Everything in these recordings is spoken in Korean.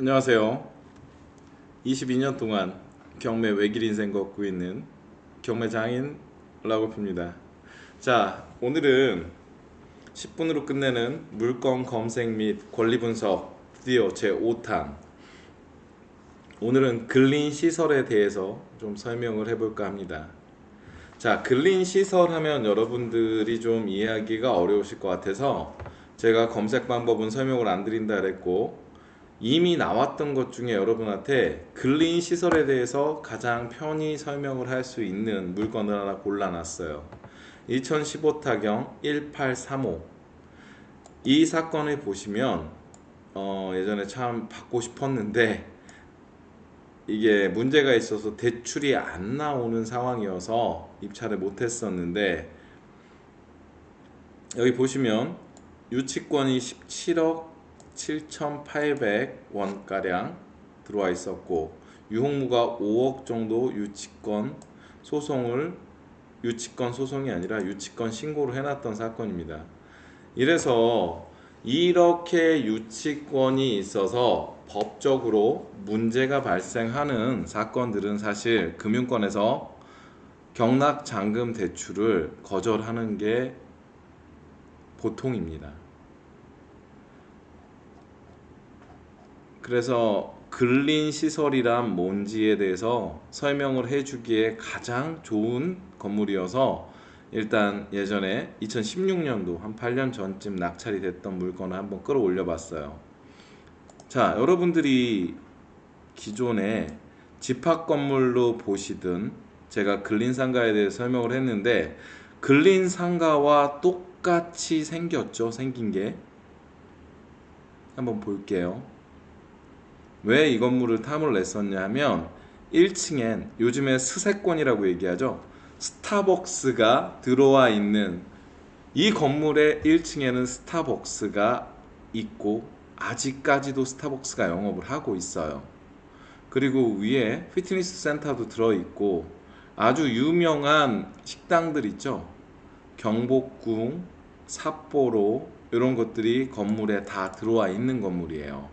안녕하세요. 22년 동안 경매 외길 인생 걷고 있는 경매 장인 라고프입니다. 자, 오늘은 10분으로 끝내는 물건 검색 및 권리 분석 드디어 제 5탄. 오늘은 근린 시설에 대해서 좀 설명을 해볼까 합니다. 자, 근린 시설 하면 여러분들이 좀 이해하기가 어려우실 것 같아서 제가 검색 방법은 설명을 안 드린다 그랬고, 이미 나왔던 것 중에 여러분한테 근린 시설에 대해서 가장 편히 설명을 할 수 있는 물건을 하나 골라놨어요. 2015 타경 1835. 이 사건을 보시면 예전에 참 받고 싶었는데 이게 문제가 있어서 대출이 안 나오는 상황이어서 입찰을 못했었는데, 여기 보시면 유치권이 17억 7,800원가량 들어와 있었고, 유홍무가 5억 정도 유치권 소송이 아니라 유치권 신고를 해놨던 사건입니다. 이래서 이렇게 유치권이 있어서 법적으로 문제가 발생하는 사건들은 사실 금융권에서 경락 잔금 대출을 거절하는 게 보통입니다. 그래서 근린 시설이란 뭔지에 대해서 설명을 해주기에 가장 좋은 건물이어서 일단 예전에 2016년도 한 8년 전쯤 낙찰이 됐던 물건을 한번 끌어올려 봤어요. 자, 여러분들이 기존에 집합 건물로 보시든 제가 근린 상가에 대해 설명을 했는데, 근린 상가와 똑같이 생겼죠. 생긴 게 한번 볼게요. 왜 이 건물을 탐을 냈었냐 하면, 1층엔 요즘에 스세권이라고 얘기하죠. 스타벅스가 들어와 있는 이 건물의 1층에는 스타벅스가 있고 아직까지도 스타벅스가 영업을 하고 있어요. 그리고 위에 피트니스 센터도 들어있고 아주 유명한 식당들 있죠. 경복궁, 삿포로 이런 것들이 건물에 다 들어와 있는 건물이에요.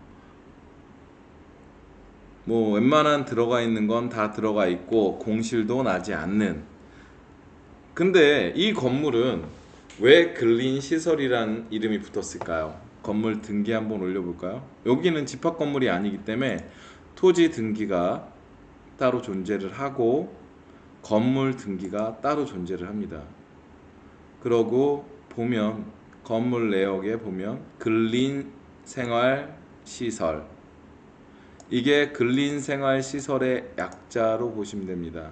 뭐 웬만한 들어가 있는 건 다 들어가 있고 공실도 나지 않는. 근데 이 건물은 왜 근린 시설이란 이름이 붙었을까요? 건물 등기 한번 올려볼까요? 여기는 집합 건물이 아니기 때문에 토지 등기가 따로 존재를 하고 건물 등기가 따로 존재를 합니다. 그러고 보면 건물 내역에 보면 근린 생활 시설, 이게 근린 생활 시설의 약자로 보시면 됩니다.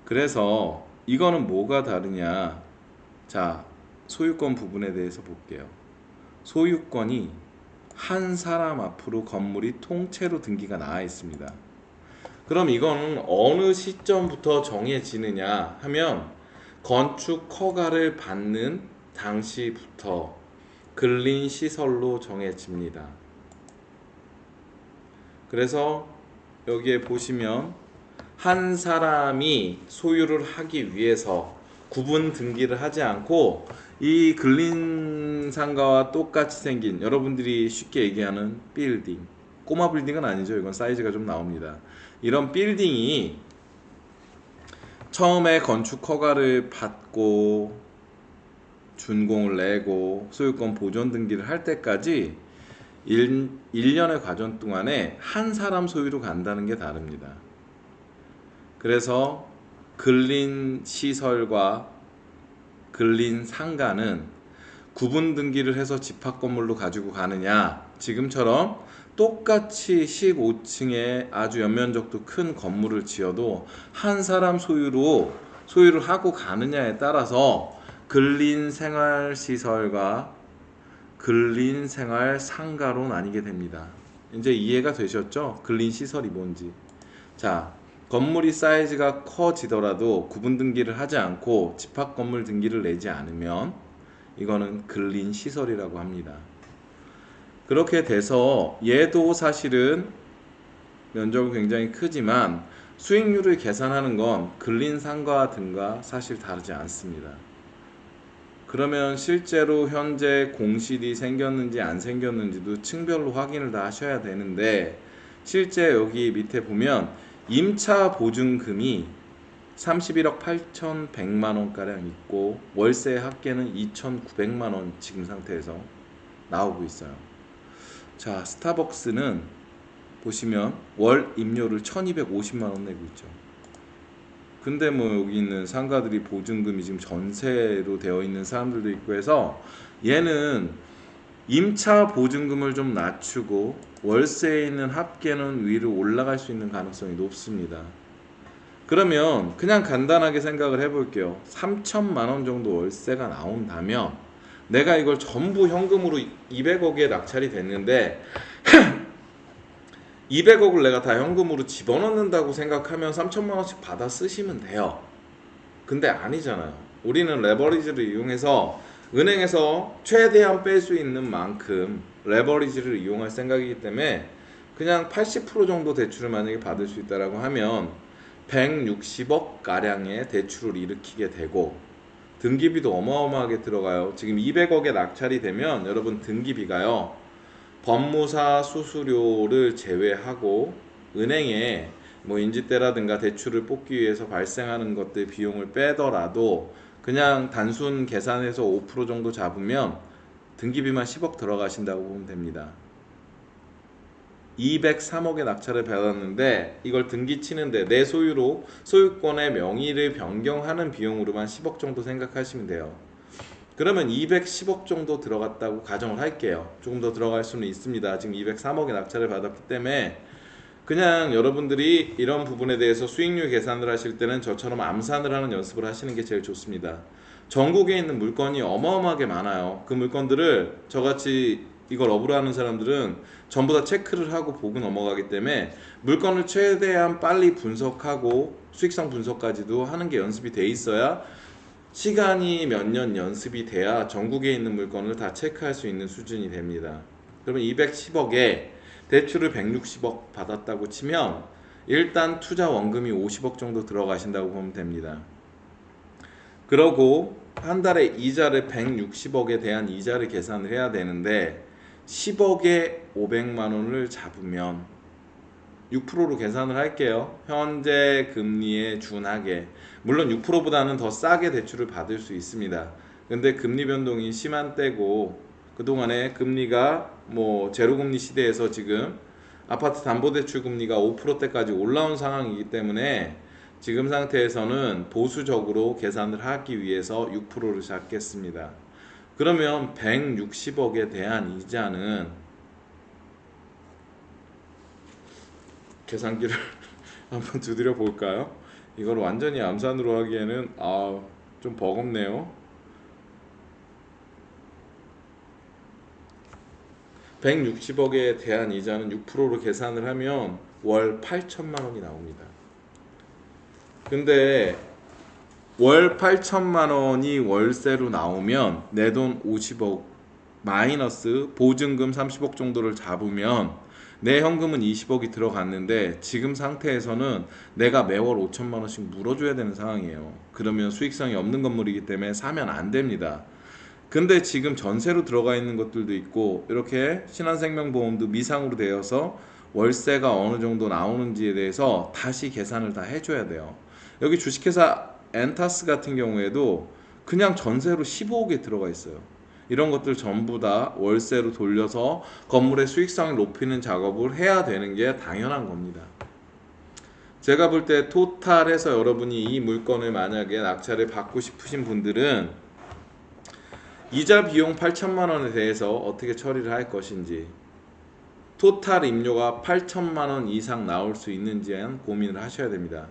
그래서 이거는 뭐가 다르냐? 자, 소유권 부분에 대해서 볼게요. 소유권이 한 사람 앞으로 건물이 통째로 등기가 나와 있습니다. 그럼 이거는 어느 시점부터 정해지느냐 하면, 건축 허가를 받는 당시부터 근린 시설로 정해집니다. 그래서 여기에 보시면 한 사람이 소유를 하기 위해서 구분 등기를 하지 않고 이 근린 상가와 똑같이 생긴, 여러분들이 쉽게 얘기하는 빌딩, 꼬마 빌딩은 아니죠. 이건 사이즈가 좀 나옵니다. 이런 빌딩이 처음에 건축 허가를 받고 준공을 내고 소유권 보존 등기를 할 때까지 1년의 과정 동안에 한 사람 소유로 간다는 게 다릅니다. 그래서 근린 시설과 근린 상가는 구분 등기를 해서 집합 건물로 가지고 가느냐, 지금처럼 똑같이 15층에 아주 연면적도 큰 건물을 지어도 한 사람 소유를 하고 가느냐에 따라서 근린 생활 시설과 근린 생활 상가로 나뉘게 됩니다. 이제 이해가 되셨죠? 근린 시설이 뭔지. 자, 건물이 사이즈가 커지더라도 구분 등기를 하지 않고 집합 건물 등기를 내지 않으면 이거는 근린 시설이라고 합니다. 그렇게 돼서 얘도 사실은 면적은 굉장히 크지만 수익률을 계산하는 건 근린 상가 등과 사실 다르지 않습니다. 그러면 실제로 현재 공실이 생겼는지 안 생겼는지도 층별로 확인을 다 하셔야 되는데, 실제 여기 밑에 보면 임차 보증금이 31억 8,100만 원가량 있고 월세 합계는 2,900만 원 지금 상태에서 나오고 있어요. 자, 스타벅스는 보시면 월 임료를 1,250만 원 내고 있죠. 근데 뭐 여기 있는 상가들이 보증금이 지금 전세로 되어 있는 사람들도 있고 해서, 얘는 임차 보증금을 좀 낮추고 월세에 있는 합계는 위로 올라갈 수 있는 가능성이 높습니다. 그러면 그냥 간단하게 생각을 해볼게요. 3천만 원 정도 월세가 나온다면 내가 이걸 전부 현금으로 200억에 낙찰이 됐는데 200억을 내가 다 현금으로 집어넣는다고 생각하면 3천만 원씩 받아 쓰시면 돼요. 근데 아니잖아요. 우리는 레버리지를 이용해서 은행에서 최대한 뺄 수 있는 만큼 레버리지를 이용할 생각이기 때문에 그냥 80% 정도 대출을 만약에 받을 수 있다라고 하면 160억 가량의 대출을 일으키게 되고, 등기비도 어마어마하게 들어가요. 지금 200억에 낙찰이 되면 여러분 등기비가요, 법무사 수수료를 제외하고 은행에 뭐 인지대라든가 대출을 뽑기 위해서 발생하는 것들 비용을 빼더라도 그냥 단순 계산해서 5% 정도 잡으면 등기비만 10억 들어가신다고 보면 됩니다. 203억의 낙찰을 받았는데 이걸 등기 치는데 내 소유로 소유권의 명의를 변경하는 비용으로만 10억 정도 생각하시면 돼요. 그러면 210억 정도 들어갔다고 가정을 할게요. 조금 더 들어갈 수는 있습니다. 지금 203억의 낙찰을 받았기 때문에 그냥 여러분들이 이런 부분에 대해서 수익률 계산을 하실 때는 저처럼 암산을 하는 연습을 하시는 게 제일 좋습니다. 전국에 있는 물건이 어마어마하게 많아요. 그 물건들을 저같이 이걸 업으로 하는 사람들은 전부 다 체크를 하고 보고 넘어가기 때문에 물건을 최대한 빨리 분석하고 수익성 분석까지도 하는 게 연습이 돼 있어야, 시간이 몇 년 연습이 돼야 전국에 있는 물건을 다 체크할 수 있는 수준이 됩니다. 그러면 210억에 대출을 160억 받았다고 치면 일단 투자 원금이 50억 정도 들어가신다고 보면 됩니다. 그러고 한 달에 이자를 160억에 대한 이자를 계산을 해야 되는데 10억에 500만 원을 잡으면 6%로 계산을 할게요. 현재 금리에 준하게. 물론 6%보다는 더 싸게 대출을 받을 수 있습니다. 근데 금리 변동이 심한 때고 그동안에 금리가 뭐 제로금리 시대에서 지금 아파트 담보대출 금리가 5%대까지 올라온 상황이기 때문에 지금 상태에서는 보수적으로 계산을 하기 위해서 6%를 잡겠습니다. 그러면 160억에 대한 이자는, 계산기를 한번 두드려 볼까요? 이걸 완전히 암산으로 하기에는 좀 버겁네요. 160억에 대한 이자는 6%로 계산을 하면 월 8천만 원이 나옵니다. 근데 월 8천만 원이 월세로 나오면 내 돈 50억 마이너스 보증금 30억 정도를 잡으면 내 현금은 20억이 들어갔는데 지금 상태에서는 내가 매월 5천만 원씩 물어줘야 되는 상황이에요. 그러면 수익성이 없는 건물이기 때문에 사면 안 됩니다. 근데 지금 전세로 들어가 있는 것들도 있고 이렇게 신한생명보험도 미상으로 되어서 월세가 어느 정도 나오는지에 대해서 다시 계산을 다 해줘야 돼요. 여기 주식회사 엔타스 같은 경우에도 그냥 전세로 15억에 들어가 있어요. 이런 것들 전부 다 월세로 돌려서 건물의 수익성을 높이는 작업을 해야 되는 게 당연한 겁니다. 제가 볼 때 토탈해서 여러분이 이 물건을 만약에 낙찰을 받고 싶으신 분들은 이자 비용 8천만 원에 대해서 어떻게 처리를 할 것인지, 토탈 임료가 8천만 원 이상 나올 수 있는지에 대한 고민을 하셔야 됩니다.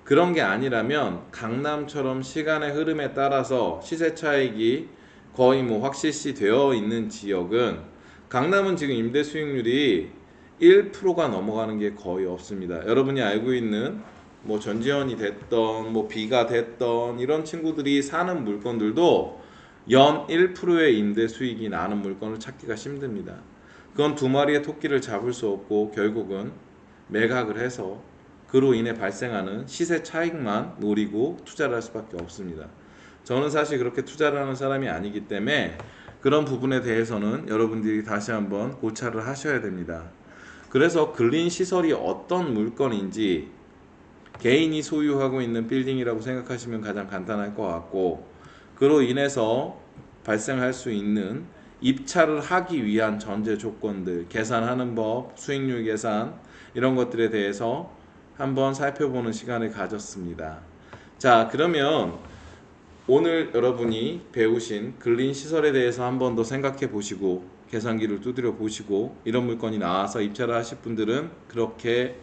그런 게 아니라면 강남처럼 시간의 흐름에 따라서 시세 차익이 거의 뭐 확실시 되어 있는 지역은, 강남은 지금 임대 수익률이 1%가 넘어가는 게 거의 없습니다. 여러분이 알고 있는 뭐 전지현이 됐던 뭐 비가 됐던 이런 친구들이 사는 물건들도 연 1%의 임대 수익이 나는 물건을 찾기가 힘듭니다. 그건 두 마리의 토끼를 잡을 수 없고 결국은 매각을 해서 그로 인해 발생하는 시세 차익만 노리고 투자를 할 수밖에 없습니다. 저는 사실 그렇게 투자를 하는 사람이 아니기 때문에 그런 부분에 대해서는 여러분들이 다시 한번 고찰을 하셔야 됩니다. 그래서 근린 시설이 어떤 물건인지 개인이 소유하고 있는 빌딩이라고 생각하시면 가장 간단할 것 같고, 그로 인해서 발생할 수 있는 입찰을 하기 위한 전제 조건들, 계산하는 법, 수익률 계산 이런 것들에 대해서 한번 살펴보는 시간을 가졌습니다. 자, 그러면 오늘 여러분이 배우신 근린 시설에 대해서 한 번 더 생각해 보시고 계산기를 두드려 보시고 이런 물건이 나와서 입찰을 하실 분들은 그렇게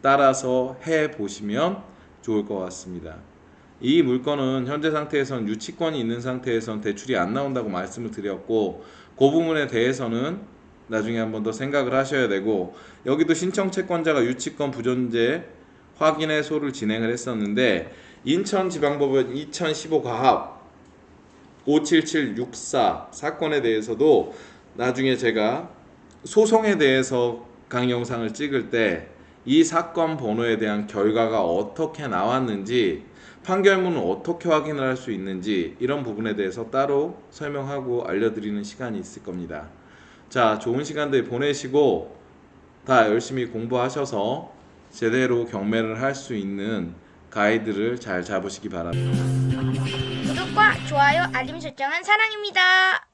따라서 해 보시면 좋을 것 같습니다. 이 물건은 현재 상태에선 유치권이 있는 상태에선 대출이 안 나온다고 말씀을 드렸고, 그 부분에 대해서는 나중에 한 번 더 생각을 하셔야 되고, 여기도 신청 채권자가 유치권 부존재 확인 해소를 진행을 했었는데, 인천지방법원 2015 가합 57764 사건에 대해서도 나중에 제가 소송에 대해서 강영상을 찍을 때 이 사건 번호에 대한 결과가 어떻게 나왔는지, 판결문은 어떻게 확인을 할 수 있는지 이런 부분에 대해서 따로 설명하고 알려드리는 시간이 있을 겁니다. 자, 좋은 시간들 보내시고 다 열심히 공부하셔서 제대로 경매를 할 수 있는 가이드를 잘 잡으시기 바랍니다. 구독과 좋아요, 알림 설정은 사랑입니다.